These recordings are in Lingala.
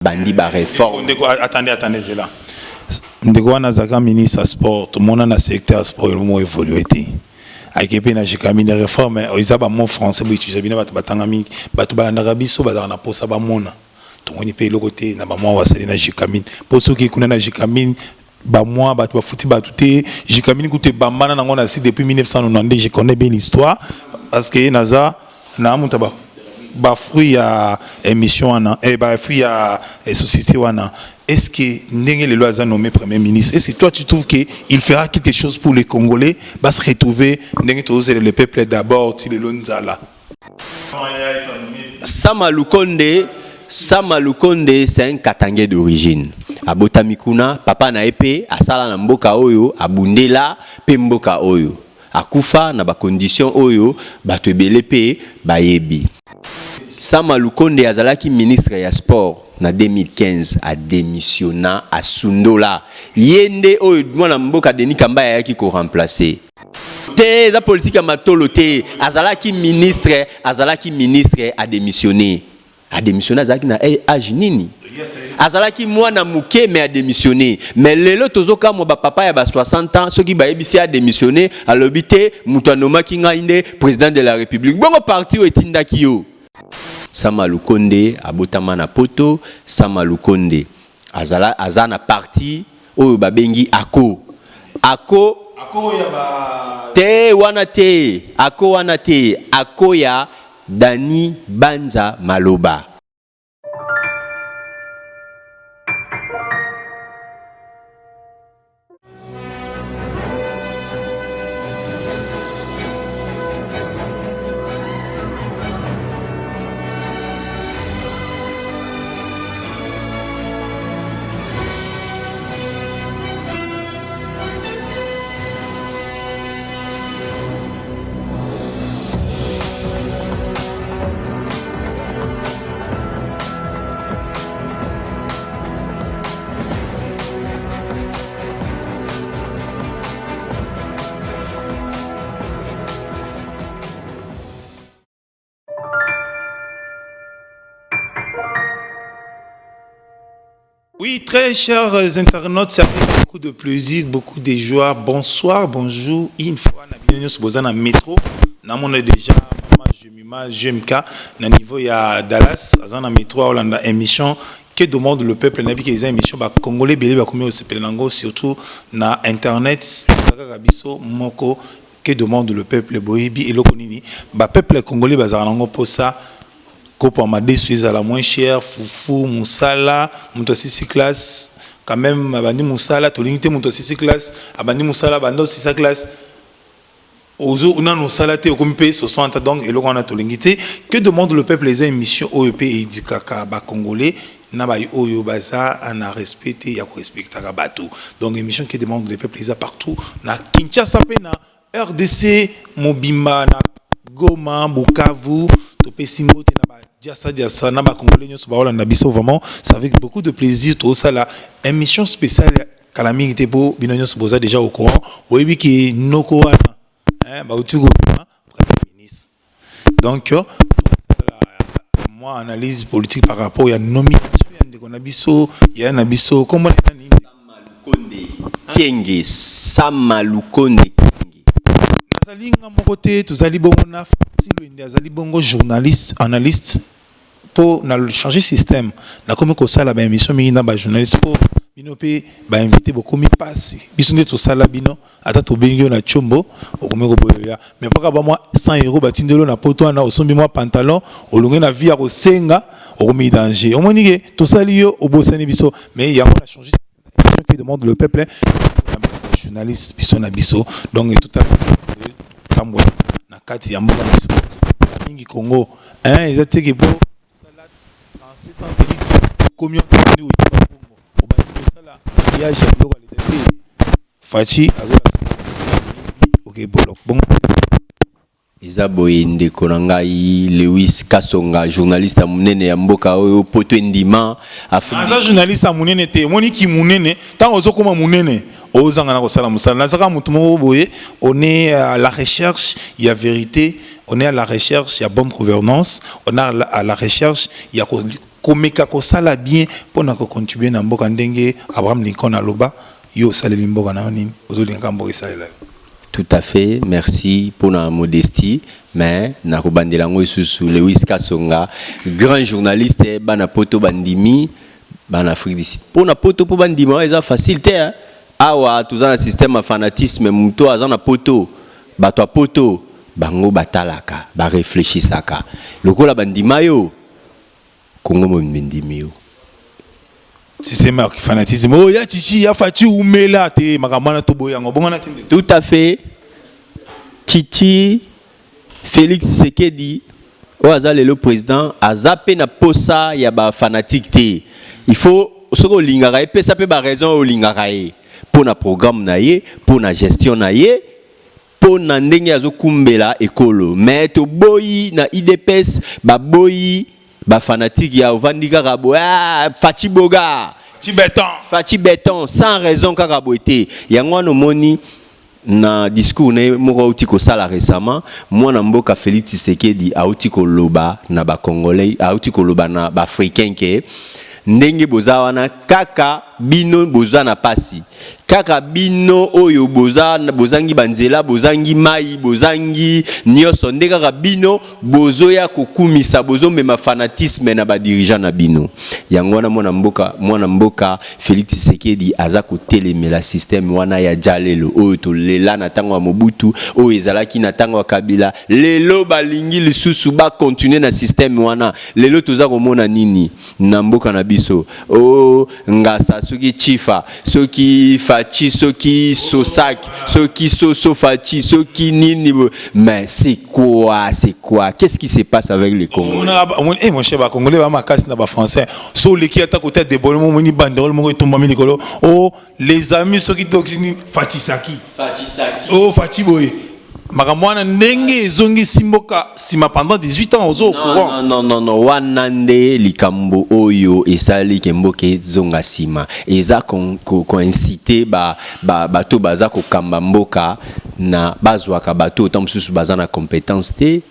bandi ba réforme. Attendez, c'est là. Ndeko wana zaka ministre sport, tout le monde dans le secteur sport, le mot évolué. Avec na jikamine réforme, ils ont mon français, ils utilisent bien batangami, batu balanda biso bazana posa ba mona. Tout on y paye le côté na ba moi wasali na jikamine. Pour ceux qui connaissent na jikamine, ba moi batu ba fouti batuté, jikamine koute bambana na ngona si depuis 1990, je connais bien l'histoire parce que naza na mutaba ba fruit ya émission wana et ba fruit ya société wana. Est-ce que Ndenge Lelo a nommé Premier ministre? Est-ce que toi tu trouves qu'il fera quelque chose pour les Congolais? Va se retrouver Ndenge Tozo le peuple d'abord, Tilelo Nzala. Sama Lukonde, c'est un Katangé d'origine. A Botamikuna, papa na épée, a Sala na Mboka Oyo, a Bundela, Pemboka Oyo. A Kufa na ba condition Oyo, ba tebele pe, ba yebi. Sama Lukonde azalaki ministre ya sport. En 2015 a démissionné à Sundola. Yende oyo mwana mboka Denis Kambaya yaki ko remplacer. Te za politique a matolo te azalaki ministre a démissionné. A démissionné azalaki na âge nini? Azalaki mwana muke mais a démissionné. Mais lelo tozoka mo ba papa ya ba 60 ans ceux qui ba yebisi a démissionné a lobité mutanoma kinga inde président de la République. Bongo parti o etindaki yo. Sama Lukonde abotama na poto, Sama Lukonde azana parti oyo babengi ako ya ba te wana te ako ya Dani Banza Maloba. Oui, très chers internautes, c'est avec beaucoup de plaisir, beaucoup de joie. Bonsoir, bonjour. Une fois, nous sommes dans le métro. Nous avons déjà GMK, au niveau de Dallas, dans le métro, dans l'émission que demande le peuple. Nous avons des émissions congolais, surtout dans Internet, que demande le peuple. Le peuple congolais, pour ça. Kopo Amade Suisse à la moins chère, Foufou, Moussala, Moutosisi classe, quand même, Abandi Moussala, Tolingité, Moutosisi classe, Abandi Moussala, Bando Sisa classe. Ozo, on a nos salatés au comité, 60 donc, et là on a Tolingité. Que demande le peuple les émissions OEP et Idikaka, Congolais, Nabaï Oyo Baza, on a respecté, il y a respecté Batou. Donc, émission qui demande le peuple les a partout. Na Kinshasa, na RDC, Mobimba, na Goma, Bukavu, Topesimo, Diassa, Naba Congolais, vraiment, c'est avec beaucoup de plaisir. Tout ça, la émission spéciale, Kalami était beau, Binonyos Boza déjà au courant. Oui, qui Noko, ministre. Donc, moi, analyse politique par rapport à la nomination, il y a un abisso, comment Kenge, Sama Lukonde. Nazalinga mon côté, tous ali bongo na azali bongo journaliste, analyste pour changer système. Na comme ko sala ba émission mingi na ba journaliste pour bino pe ba invité beaucoup mi passe. Bisonde to sala bino ata to bengi na chombo okomeko boya. Mais pas ba moi 100 € ba tindelo na poto na osombi moi pantalon olonge na vie ya ko senga okomi danger. O moni ke to sali yo obosani biso mais il y a on a changé système qui demande le peuple journaliste biso na biso donc tout à tambwa na kati ya mboka mingi Congo hein ezatiki po salade dans 7 ans de combien de Congo au bandi sala ya jalo kwa l'été fachi azola OK bon Isaboye ndeko na ngai Lewis Kasonga journaliste munene ya mboka oyo poto ndima Afrika journaliste munene te moni ki munene tant ozokoma munene ozanga na kosala musala nazaka mutu moko boye on est à la recherche il y a vérité on est à la recherche il y a bonne gouvernance on est à la recherche il y a komeka ko sala bien pour na ko contribuer na mboka ndenge Abraham Lincoln aloba yo saleli mboka na nini ozolinga mboka salela. Tout à fait, merci pour la modestie, mais na ko bandela ngo isusu Lewis Kasonga, grand journaliste bana poto bandimi bana Afrique du Sud. Pour na poto po bandimi eza facilité hein. Awa tuzana système de fanatisme muto azana poto bato poto bango batalaka ba réfléchissaka lokola bandima yo Kongo mo ndimi yo système de fanatisme oh ya chichi ya fachi umela te makamana to boyango bongana tende. Tout à fait. Chichi Félix Tshisekedi o azale le président azape na posa ya ba fanatique te. Il faut soko lingara pe ça peut ba raison o lingara pour na programme na ye, pour na gestion na ye, pour na ndenge azokumbela ekolo. Mais to boyi na IDPS ba boyi ba fanatique ya ovandika rabo Fachi Boga Fachi Béton sans raison karabo été. Yango no moni na discours ne moko uti ko sala récemment mwana mboka Félix Tshisekedi auti ko loba na ba congolais auti ko loba na ba africain ke ndenge boza wana kaka bino boza na pasi kaka bino oyo bozangi banzela bozangi mai bozangi nyoso ndenge kaka bino bozoya kokumisa bozomema fanatisme na ba dirigeant na bino yango wana mwana mboka Félix Tshisekedi aza kotelemela système wana ya jalelo oyo to lela na tango ya Mobutu oyo ezalaki na tango ya Kabila lelo balingi lisusu ba continuer na système wana lelo toza komona nini na mboka na biso o ngasa soki chifa soki fachi soki sosak soki soso fachi soki nini mais c'est quoi qu'est-ce qui se passe avec les Congolais mon cher ba Congolais ba makasi na ba français so leki ata ko tête de bolemo moni banderole mo tomba mi likolo oh les amis soki toxini fatisaki oh fachi boy makamwana ndenge zongi simboka sima pendant 18 ans ozo courant non wanande likambo oyo esali kemboke zonga sima eza ko inciter bato baza ko kamba mboka na bazwaka bato tamsusu baza na compétence te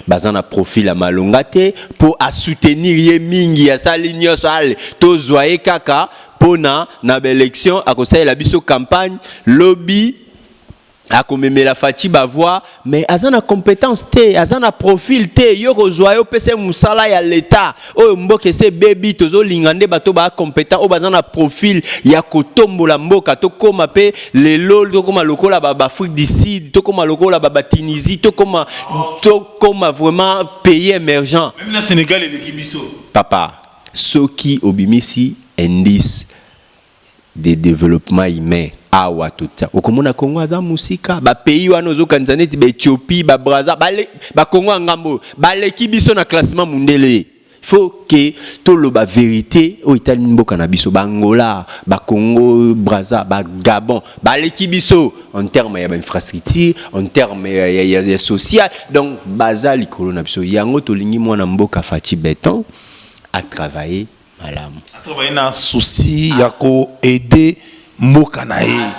baza na profil ya malonga te pour a soutenir ye mingi ya sali nyoso ale to zoye kaka pona na élection akosalela biso campagne lobby a commémé la Fachi Bavois mais azana compétence te azana profil te yoko zoyo pese musala ya l'état o mboke se baby tozo lingande bato ba compétent o bazana profil ya kotombola mboka to koma pe lelo to koma lokola ba Afrique du Sud to koma lokola ba Tunisie to koma vraiment pays émergent même na Sénégal et l'équibiso papa soki obimisi indice de développement humain awa tota okomona Kongo aza musika ba pays wana ozokanisa neti ba Éthiopie ba Brazza ba Kongo ngambo ba leki biso na classement mundele faut que to lo ba vérité o itali mboka na biso ba Angola ba Congo Brazza ba Gabon ba leki biso en terme ya infrastructure en terme ya social donc baza likolo na biso yango to lingi mwana mboka Fachi Béton a travaillé malamu a travaillé na souci ya ko aider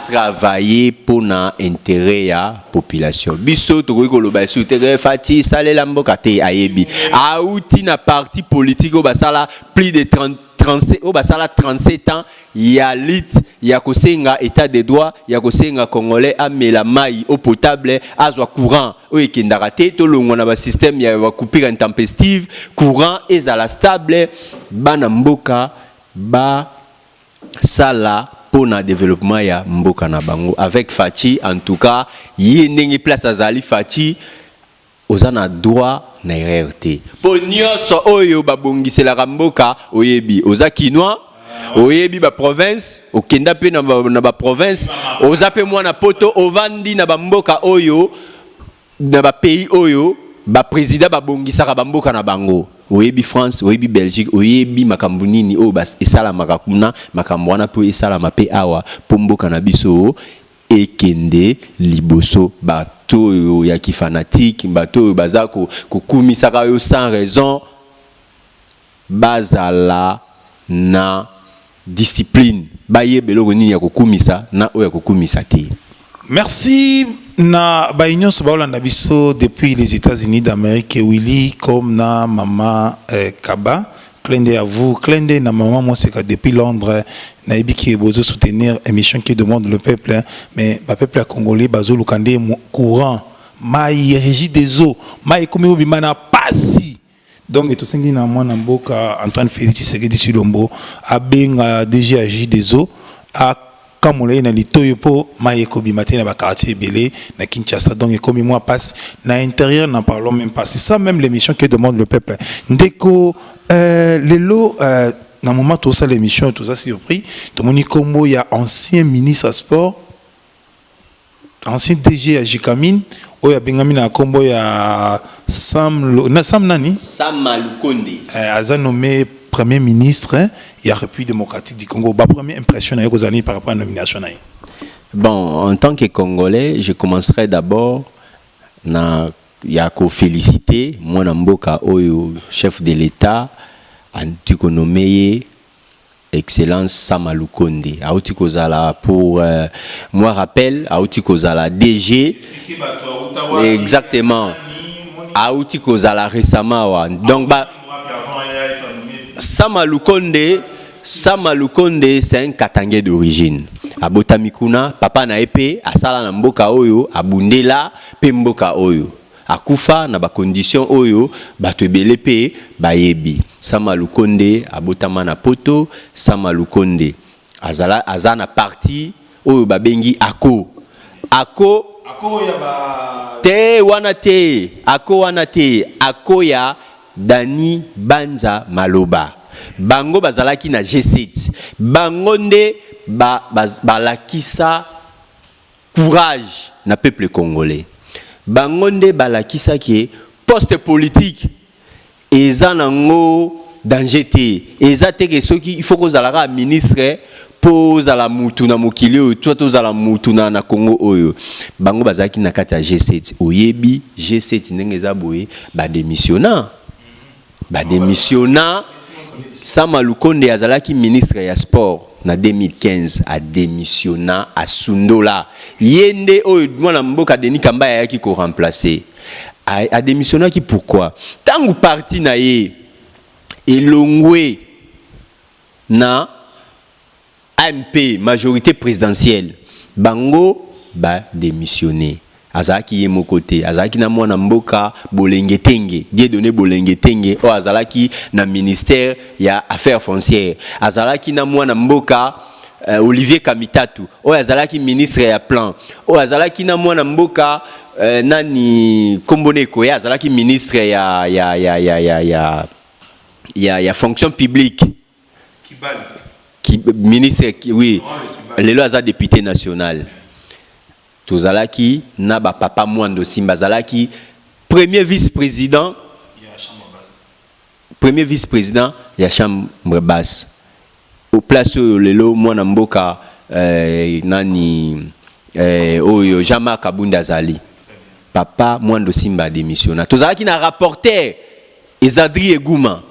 travailler pour na intérêt ya population biso to ko loba souterrain Fachi salela mboka te ayebi auti na parti politique basala plus de 37 ans ya lit ya kosenga état de droit ya kosenga congolais amela mai eau potable azwa courant o ekendaka te to longo na ba système ya ba coupure intempestive courant ezala stable bana mboka ba sala pour le développement ya mboka na bango avec Fachi en tout cas yi ndenge place azali Fachi ozana droit na RRT pour nyonso oyo babongisela mboka oyebi oza kinois oyebi ba province okenda pe na ba province oza pe mwana poto ovandi na ba mboka oyo na ba pays oyo ba président babongisaka ba mboka na bango oyebi France oyebi Belgique oyebi makambo nini o bas esala makakuna makambo wana po esala mape awa po mboka na biso ekende liboso bato ya kifanatique bato baza kokumisaka yo sans raison bazala na discipline bayebelo nini ya kokumisa na oya kokumisa te. Merci na baïnion Sobaolanda biso depuis les États-Unis d'Amérique Willy comme na Mama Kaba Clin d'œil à vous, clin d'œil à maman, moi c'est que depuis Londres, Naïbi qui est besoin de soutenir émission qui demande le peuple, mais le peuple congolais, Bazo Lukande courant, maï régie des eaux, maï comme au bimana passi. Donc et tout ça qui n'a moi n'amboka Antoine Félix Tshisekedi Tshilombo, a bien DG agi des eaux, a kamole na litoyo po maï kobi matin na ba quartier belé na Kinshasa. Donc et comme moi passe na intérieur n'en parlons même pas. C'est ça même l'émission que demande le peuple. Ndeko les lots dans le moment tout ça l'émission tout ça surpris tout le monde combo il y a ancien ministre à sport ancien DG à Jikamine ou il y a Benjamin à combo il y a Sam Nani Sam Malukonde a nommé premier ministre il y a République démocratique du Congo. Ma première impression avec aux années par rapport à la nomination. Bon, en tant que Congolais, je commencerai d'abord na ya ko féliciter moi Mboka Oyo chef de l'État antuko nommé Excellence Samalukonde. Autiko zala pour moi rappel Autiko zala DG exactement Autiko zala récemment donc ba Samalukonde c'est un Katangais d'origine. A Botamikuna, papa na épée, a sala na mboka oyo, a bundela, pe mboka oyo. A kufa na ba condition oyo, ba tebele pe, ba yebi. Samalukonde, a botama na poto, Samalukonde. Azana parti, oyo ba bengi ako. Ako ya ba... Te wana te, ako ya Dani Banza Maloba. Bango bazalaki na G7. Bango nde balakisa courage na peuple congolais. Bango nde balakisa ki poste politique eza nango danger te. Eza te ke soki il faut ko zalaka ministre poza la mutu na mokili oyo to za la mutu na Congo oyo. Bango bazalaki na kati ya G7. Oyebi G7 ndenge eza boye ba démissionnant. Samalukonde azalaki ministre ya sport na 2015 a démissionna à Sundola. Yende oyo mwana mboka Denis Kambaya yaki ko remplacer. A démissionna qui pourquoi? Tangu parti na ye elongwe na AMP majorité présidentielle. Bango ba démissionné. Azalaki ye mokote, azalaki na mwana mboka Bolenge Tenge, die donné Bolenge Tenge, o azalaki na ministère ya affaires foncières. Azalaki na mwana mboka Olivier Kamitatu, o azalaki ministre ya plan. O azalaki na mwana mboka nani Komboneko, ya azalaki ministre ya fonction publique. Ministre oui, lelo aza député national. Tozalaki na ba papa Mwando Simba zalaki premier vice-président ya chambre basse au place lelo mwana mboka nani oyo Jean-Marc Kabunda zali papa Mwando Simba démissionna. Tozalaki na rapporteur Ezadri Eguma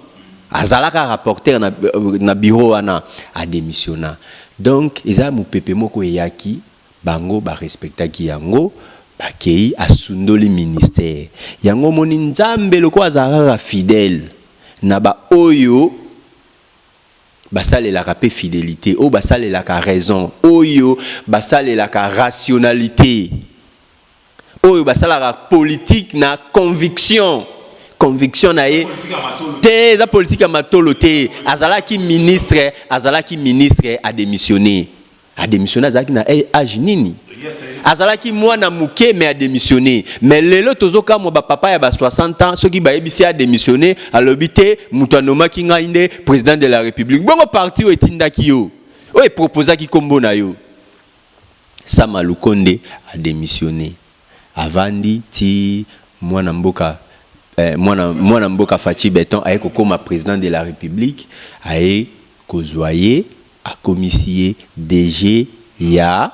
azalaka rapporteur na bureau wana a démissionna. Donc eza mupepe moko eyaki bango ba respectaki yango bakei asundoli ministère yango moni nzambe loko azalaka fidèle na ba oyo basalelaka pe fidélité o basalelaka raison oyo basalelaka rationalité oyo basalaka politique na conviction na ye te za politique ya matolo te azalaki ministre a démissionné azalaki na âge nini azalaki mwana muke mais a démissionné mais lelo tozoka mo ba papa ya ba 60 ans soki ba yebisi a démissionné alobi te mutu anomaki ngai nde président de la république bongo parti o etindaki yo o proposaki kombo na yo. Samalukonde a démissionné avandi ti mwana mboka Fachi Beton aye kokoma président de la république aye kozwaye a commissaire DG ya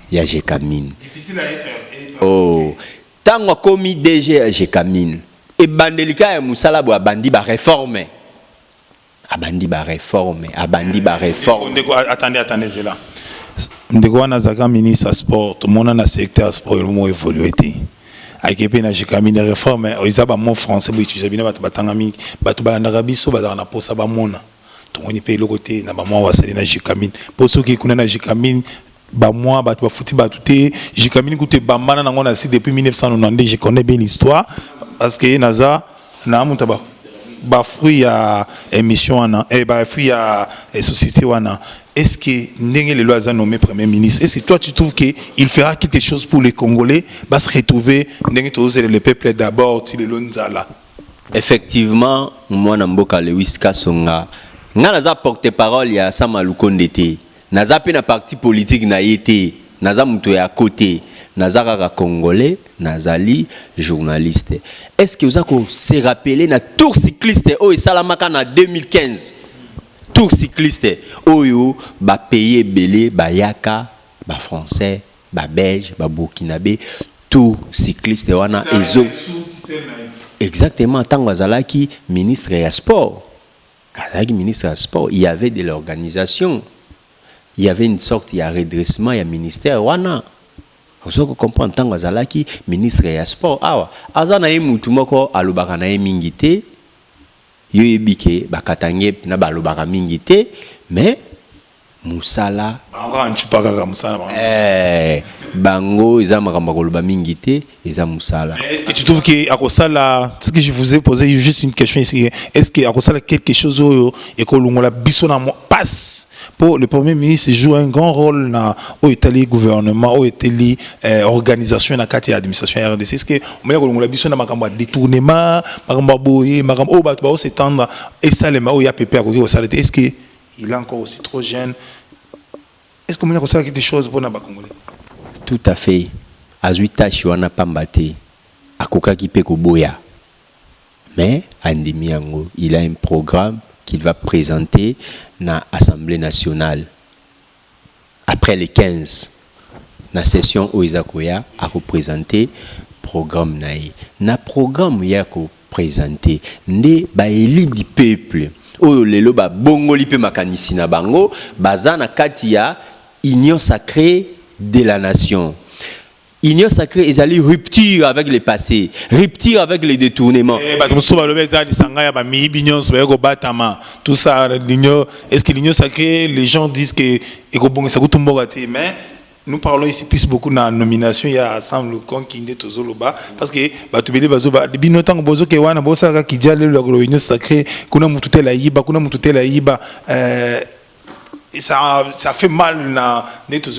Jekamine. Difficile à être. Oh, tango komi DG ya Jekamine e bandelika ya musala bo abandi ba réforme. Abandi ba réforme. Attendez cela. Ndeko wana zaka ministre sport, tout monde na secteur sport le mot évolué. avec pe na jikamine réforme ils a ba mot français bo utiliser bina bato batanga mingi bato balanda biso bazana na posa ba mona to ngoni pe le côté na ba mwa wasali na jikamine po soki kuna na jikamine ba moi bato ba futi bato te jikamine koute bambana nango na si depuis 1992 je connais bien l'histoire parce que naza na amuta ba fruit ya émission wana ba fruit ya société wana. Est-ce que Ndenge Lelo a nommé Premier ministre? Est-ce que toi tu trouves qu'il fera quelque chose pour les Congolais? Va se retrouver Ndenge le peuple d'abord, Tilelo Nzala. Effectivement, moi Namboka Lewis Kasonga, nga naza porte-parole ya Sama Lukonde te. Naza pe na parti politique na yete, naza muto ya côté, naza kaka Congolais, nazali journaliste. Est-ce que vous avez se rappelé na tour cycliste o esalamaka na 2015? Tour cycliste, oyo, ba payé belé, ba yaka, ba français, ba belge, ba burkinabé, tour cycliste wana ezo. Exactement, tant Azalaki, ministre et sport. Azalaki ministre et sport, il y avait de l'organisation. Il y avait une sorte de redressement, il y a ministère wana. Vous comprenez, tant Azalaki, ministre et sport. Ah, Azana e mutumoko alobaka na e mingite. Yoyebike bakatange na balobaka mingi te mais musala bango eza makambo koloba mingi te eza musala. Est-ce que tu trouves que akosala, ce que je vous ai posé juste une question ici, est-ce que akosala quelque chose et que longola biso na passe pour le premier ministre joue un grand rôle na au Italie gouvernement au Italie organisation na kati administration RDC? Est-ce que on meya longola biso na makambo détournement makambo boye makambo o ba to s'étendre et ça le ma o ya pépé ko ko sala? Est-ce que il est encore aussi trop jeune? Est-ce qu'on meya ko sala quelque chose pour na ba Congolais? Tout à fait. Azuita Chiwana Pambate akoka kipe ko boya. Mais Andemi Yango, il a un programme qu'il va présenter na Assemblée nationale après les 15 na session Oizakoya a représenté programme naï na programme ya ko présenter ndé ba élit du peuple oyo lelo ba bongoli pe makanisi na bango bazana kati ya union sacrée de la nation. Union sacrée est allée rupture avec le passé, rupture avec les détournements. Tout ça, est-ce que l'union sacrée, les gens disent que mais nous parlons ici plus beaucoup de la nomination, il y a Sam Lukon qui est au Zoloba, parce que Batubeli Bazoba, depuis longtemps, Bozo Kewana, Bosa qui dit l'union sacrée, Kuna Mutute la Yiba, Kuna Mutute la Yiba, ça fait mal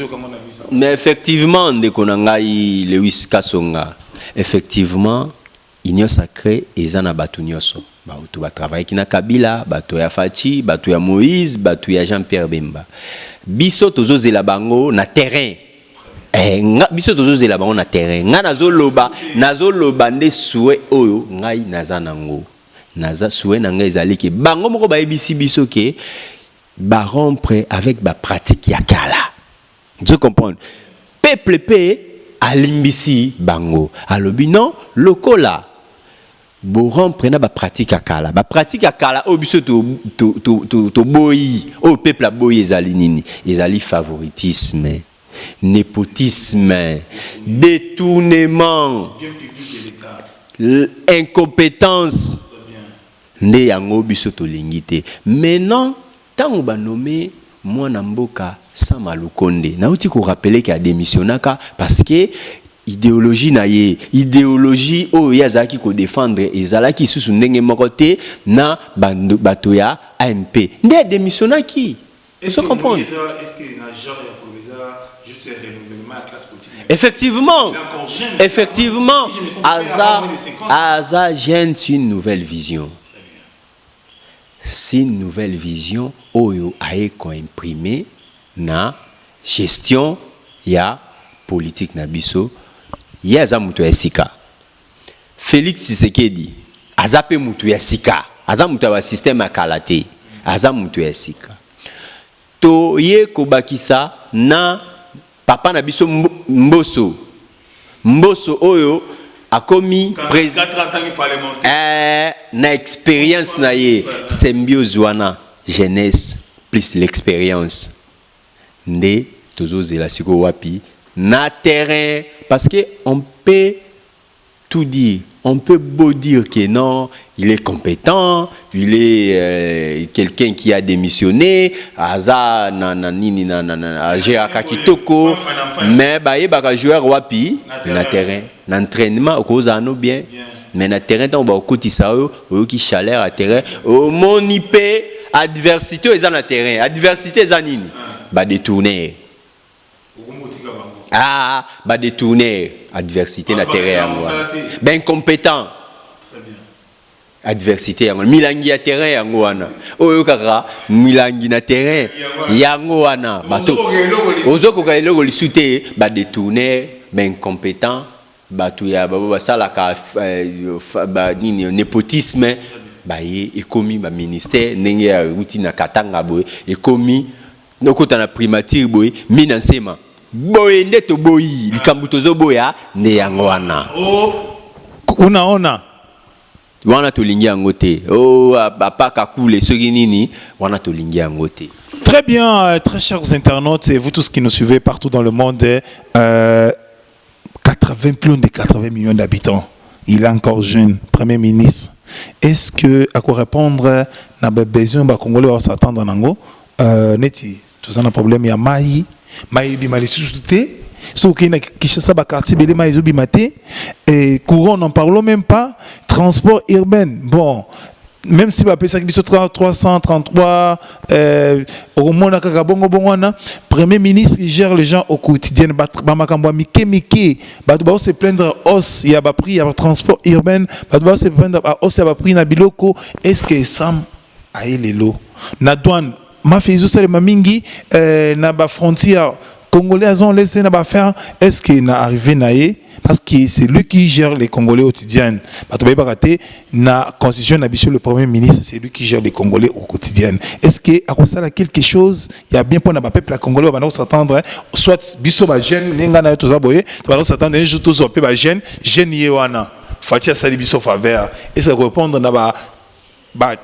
comme on a vu ça. Mais effectivement, de Konangai Lewis Kasonga, effectivement, union sacrée et zana batu nyoso. Batu ba travailler kina Kabila, batu ya Fachi, batu ya Moïse, batu ya Jean-Pierre Bemba. Biso tozo zela bango na terrain. Biso tozo zela bango na terrain. Nga nazo loba nde souhait oyo ngai naza nango. Naza souhait nanga ezali ke bango moko ba ebisi biso ke ba rompre avec ba pratique ya kala. Tu comprends? Peuple pe alimbisi bango. Alobi non, lokola bo rompre na ba pratique ya kala. Ba pratique ya kala o biso to boyi. O peuple a boyi ezali nini? Ezali favoritisme, népotisme, détournement, incompétence. Nde yango biso to lingite. Maintenant tant ba nommé Mwana Mboka Sama Lukonde na uti ko rappeler qu'il a démissionnaka parce que idéologie na ye idéologie o yazaki ko défendre ezalaki susu ndenge moko te na bato ya AMP nde démissionnaki. Est-ce que comprendre? Est-ce que na genre ya provisoire juste renouvellement à classe politique? Effectivement Aza gêne une nouvelle vision. C'est une nouvelle vision oyo aye ko imprimer na gestion ya politique na biso ya za mutu ya sika. Félix Tshisekedi aza pe mutu ya sika, aza mutu ya système ya kalate, aza mutu ya sika. To ye ko bakisa na papa na biso Mboso oyo akomi président na expérience na ye symbiose wana jeunesse plus l'expérience nde tozo zela siko wapi na terrain parce que on peut tout dire. On peut beau dire que non, il est compétent, il est quelqu'un qui a démissionné, Aza, Géraka Kitoko, mais il va jouer wapi, na terrain, l'entraînement, au cause de bien. Mais na terrain, on va au quotidien, au qui chaleur à terrain, au monipé, adversité, ils ont na terrain, adversité, ils ont nini, bah détourner. Ah, bah détourner, adversité na terrain, ben compétent. Adversité yango milangi ya terrain yango wana oyo kaka milangi na terrain yango wana bato ozoko ka eloko lisute ba détourner ben compétent bato ya babo basala ka ba nini népotisme ba ye ekomi ba ministère ndenge ya ruti na katanga boy ekomi nokota na primature boy minansema boy ndeto boy likambu tozo boya ne yango wana unaona wana tolingi yango te oh papa kakule soki nini wana tolingi yango te. Très bien, très chers internautes et vous tous qui nous suivez partout dans le monde, 80 plus de 80 millions d'habitants. Il est encore jeune, Premier ministre. Est-ce que à quoi répondre n'a pas besoin de Congolais va s'attendre en ango neti tout ça un problème il y a maï bi mali sous-souté. Ce qui est Kinshasa quartier belema ezobi maté et courant n'en parlons même pas, transport urbain bon même si va ça qui biso 333 au monde kaka bongo bongwana premier ministre il gère les gens au quotidien ba makambo mike ba do se plaindre os il y a ba prix il y a transport urbain ba do se plaindre os il y a ba prix na biloko est-ce que sam ailelo na douane ma fizu sale mamingi na ba frontière Congolais ont laissé na faire est-ce qu'il n'a arrivé naé parce que c'est lui qui gère les Congolais au quotidien. Na constitution n'habitude le premier ministre c'est lui qui gère les Congolais au quotidien. Est-ce que à cause de quelque chose il y a bien pour na peuple la Congolais on va s'attendre soit biso ba jeune ninga na to zaboye to va s'attendre un jour to zo pe ba jeune yewana fatia sali biso faveur et ça répondre na ba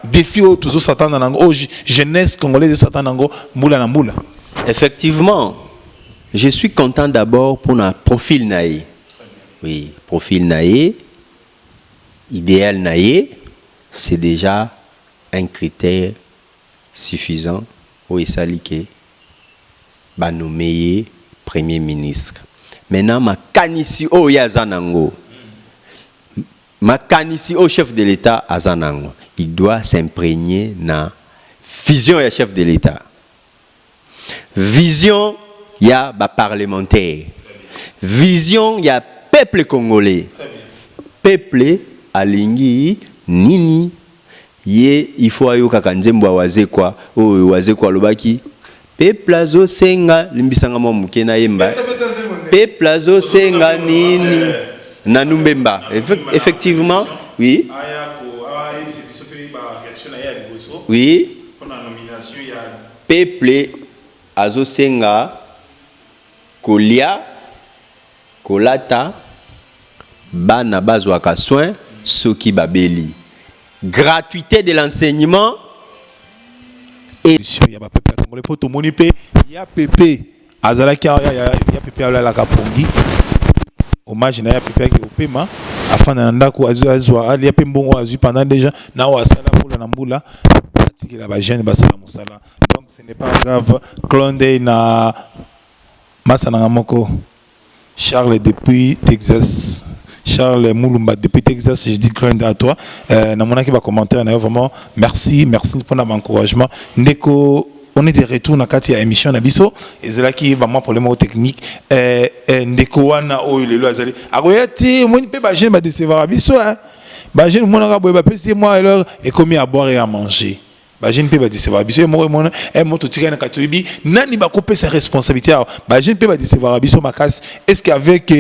défi au toujours s'attendre nango jeunesse congolaise s'attendre nango mbula na mbula. Effectivement. Je suis content d'abord pour notre profil naïe. Oui, profil naïe, idéal naïe, c'est déjà un critère suffisant pour s'allier à nommer Premier ministre. Maintenant, ma canisi au Yazanango, ma canisi au chef de l'État Azanango, il doit s'imprégner dans vision du chef de l'État. Vision il y a des parlementaires. Vision, il y a peuple congolais. Peuple alingi nini il faut ayo kakanzembo waze kwa o waze kwa lobaki peuple azo senga limbisanga mo mukena yemba peuple azo senga nini na numbemba effectivement oui oui peuple azo senga kolia kolata bana bazwaka soin soki babeli gratuité de l'enseignement et il y a pas peuple congolais pour tout moni pe ya pepe azalaki ya pepe ala la kapongi hommage na ya pepe ki opema afana ndako azwa ali ya pe mbongo azwi pendant déjà na wasala mbula na mbula atikela ba jeune basala musala donc ce n'est pas grave clonde na Masana Moko, Charles depuis Texas, Charles Moulumba depuis Texas, je dis grand à toi. Namona qui va commenter, vraiment merci pour l'encouragement. Ndeko, on est de retour dans la émission Nabiso, et c'est là qui va moi pour les mots techniques. Ndeko wana o il est là, azali. Agoyati, moi ne peux pas gêner ma décevoir Abiso, hein. Bah gêne mon arabe, bah c'est moi alors et commis à boire et à manger. Je ne peux pas dire c'est vrai. Biso moi tout tiré na katobi nani ba couper ses responsabilités. Je ne peux pas dire c'est vrai. Biso makas est-ce qu'avec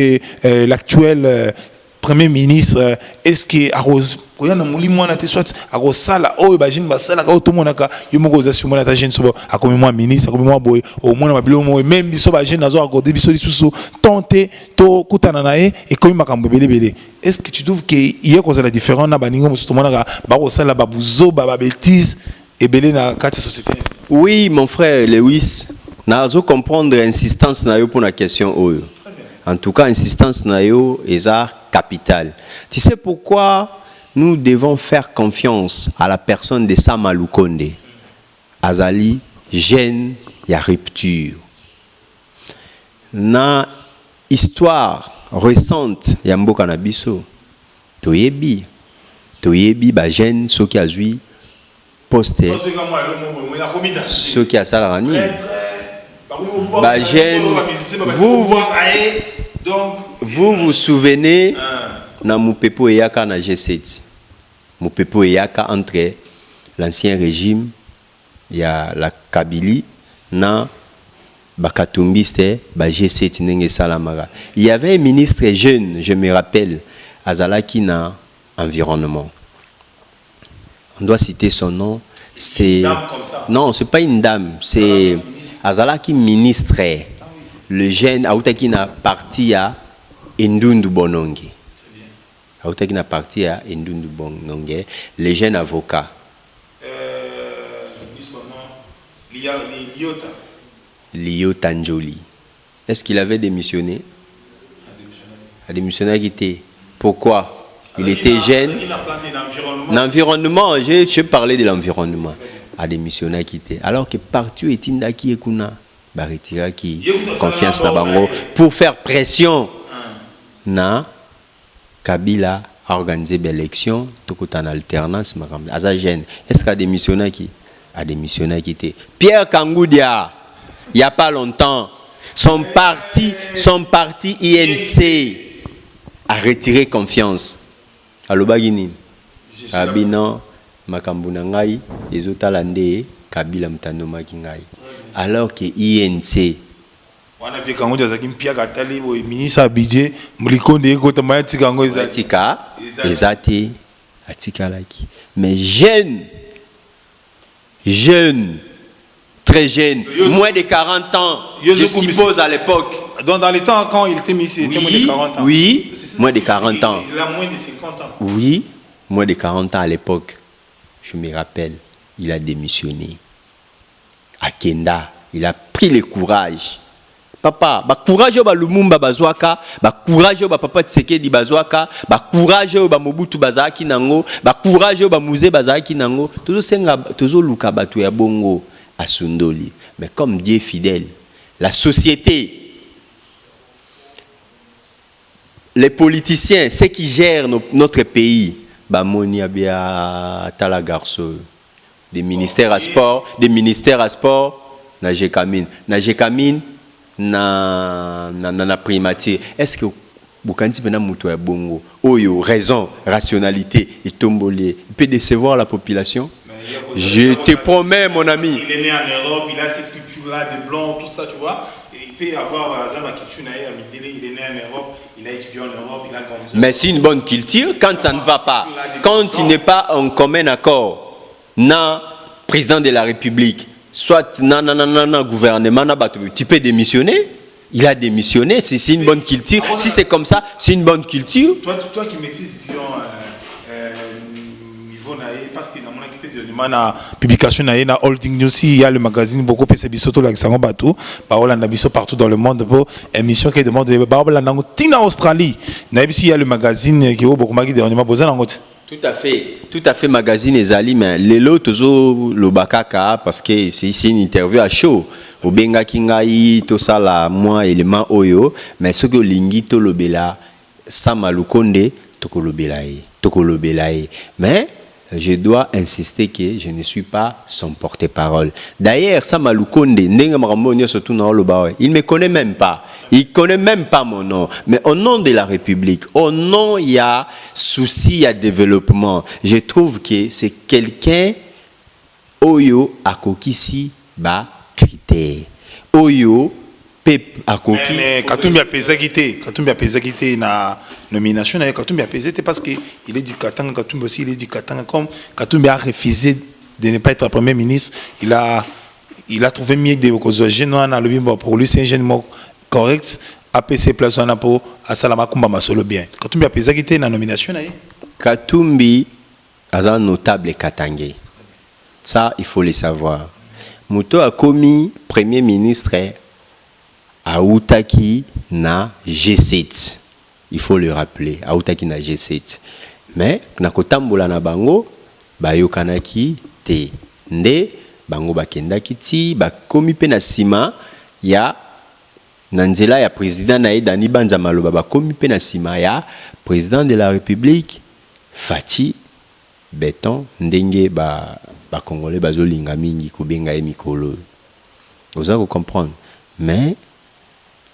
l'actuel premier ministre est-ce que arose oya na muli mwana te soit arosala o imagine basala ka tout monaka yo moko za sur mona ta jeune sobo akomi moi ministre akomi moi boy au mona mabilo mo même biso ba jeune nazo accorder biso lisusu tenter to kutana nae et komi makambo belebele. Est-ce que tu trouves que hier cause la différence na baningo musu to monaka ba kosala ba buzo ba bêtise et belé na quatre sociétés? Oui, mon frère Lewis, nazo comprendre l'insistance na yo pour la question oyo. En tout cas, insistance na yo eza capitale. Tu sais pourquoi nous devons faire confiance à la personne de Sama Lukonde? Azali, gêne, il y a rupture. Na histoire récente, il y a Mboka Nabiso. Toyebi ba gêne, ceux qui a joué poste, ceux qui a salarani. Ba gêne, vous vous souvenez, na Mupepo Eyaka na G7. Mupepo Eyaka entre l'ancien régime, il y a la Kabylie, na Bakatumbiste, ba G7 nenge salamara. Il y avait un ministre jeune, je me rappelle, Azalaki na environnement. On doit citer son nom. C'est non, c'est pas une dame, c'est Azalaki ministre. Le jeune Aoutaki na parti à Indundu Bononge. Aoutaki na parti à Indundu Bononge. Le jeune avocat. Liota Njoli. Est-ce qu'il avait démissionné? A démissionné à quitter. Pourquoi? Il était jeune. L'environnement, je parlais de l'environnement. A démissionné à quitter. Alors que partout est Indaki et Kuna. Baretira qui confiance na bango pour faire pression na Kabila a organisé l'élection tout en alternance Azagen. Est-ce qu'il a démissionné qui a démissionné qui était Pierre Kangoudia il y a pas longtemps son parti INC a retiré confiance à l'Obagini Abina Makambuna ngai ezotalande Kabila mtanoma kingai. Alors que INC wana pe kango jazaki mpia katali bo ministre abidje mulikonde ekota mayati kango ezatika ezati atika laki mais jeune très jeune moins de 40 ans je suppose à l'époque donc dans les temps quand il était ministre il était moins de 40 ans oui moins de 40 ans il a moins de 50 ans oui moins de 40 ans à l'époque je me rappelle il a démissionné à Kenda, il a pris le courage. Papa, ba courage ba Lumumba bazwaka, ba courage ba Papa Tshisekedi bazwaka, ba courage ba Mobutu bazaki nango, ba courage ba Musée bazaki nango, toujours senga toujours luka batu ya bongo asundoli. Mais comme Dieu est fidèle, la société, les politiciens, ceux qui gèrent notre pays, ba moni abia tala garçon. Des ministères à sport, na Jekamine, na primature. Est-ce que Bukanti pena muto ya bongo, oyo raison, rationalité et tombolé, il peut décevoir la population? Je te promets mon ami. Il est né en Europe, il a cette culture-là de blanc, tout ça, tu vois. Et il peut avoir il est né en Europe, il a étudié en Europe, il a grandi. Mais c'est une bonne culture quand ça ne va pas, quand il n'est pas en commun accord. Na président de la République, soit na gouvernement, tu peux démissionner. Il a démissionné. C'est une bonne culture. Si c'est comme ça, c'est une bonne culture. Toi qui maîtrises niveau naïe, parce qu'il y a mon équipe de publication naïe, na Holding News, il y a le magazine beaucoup plus bisoto la Xango Batou, Paola Nabiso partout dans le monde pour émission qui demande de Baola Nango Tina Australie. Naïbisi il y a le magazine qui est beaucoup magi de Onima Bozan Nangot. Tout à fait magazine ezali mais lelo tozo lobakaka parce que c'est une interview à chaud obenga kingai to sala moi élément oyo mais ce que lingi to lobela Sama Lukonde tokolobela mais je dois insister que je ne suis pas son porte-parole. D'ailleurs Sama Lukonde ndenga makambo surtout na loba il me connaît même pas. Il ne connaît même pas mon nom. Mais au nom de la République, au nom, il y a souci, il y a développement. Je trouve que c'est quelqu'un, Oyo Akokisi, ba critère. Oyo, Pep Akoki. Mais Katumbi a pesé na nomination, Katumbi a pesé parce qu'il est dit Katanga, Katumbi aussi, il est dit Katanga. Comme Katumbi a refusé de ne pas être Premier ministre, il a trouvé mieux que des jeunes, pour lui, c'est un jeune correct, APC place en apo à Salama Kumba Masolo bien. Katumbi a pesé qui na nomination Katumbi a un notable Katangé. Ça, il faut le savoir. Muto a commis Premier ministre à Outaki na G7. il faut le rappeler autaki na G7 mais na kotambola na bango bayokanaki te nde bango bakendaki ti bakomi pe na sima ya nanzela ya président na Dani Banza Maloba bakomi pe na sima ya président de la République Fachi Beton ndenge ba congolais bazolinga mingi kubenga mikolo oza ko comprendre mais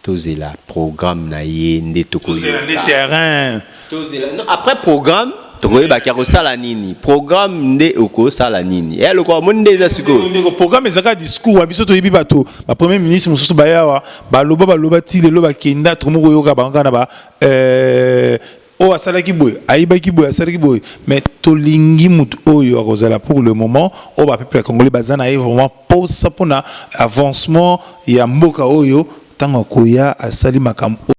tozela programme na ye nde tokoyoka le terrain tozela après programme tokoyeba kia kosala nini programme nde okosala nini e loko monde eza siko programme ezaka discours abiso toyebi bato ba premier ministre mususu bayawa baloba ti lelo bakenda tomo koyoka bango na ba o asalaki boy ayibaki boy asalaki boy mais tolingi mutu oyo akozala pour le moment o ba peuple congolais bazana e vraiment posa pona avancement ya mboka oyo tango koya asali makambo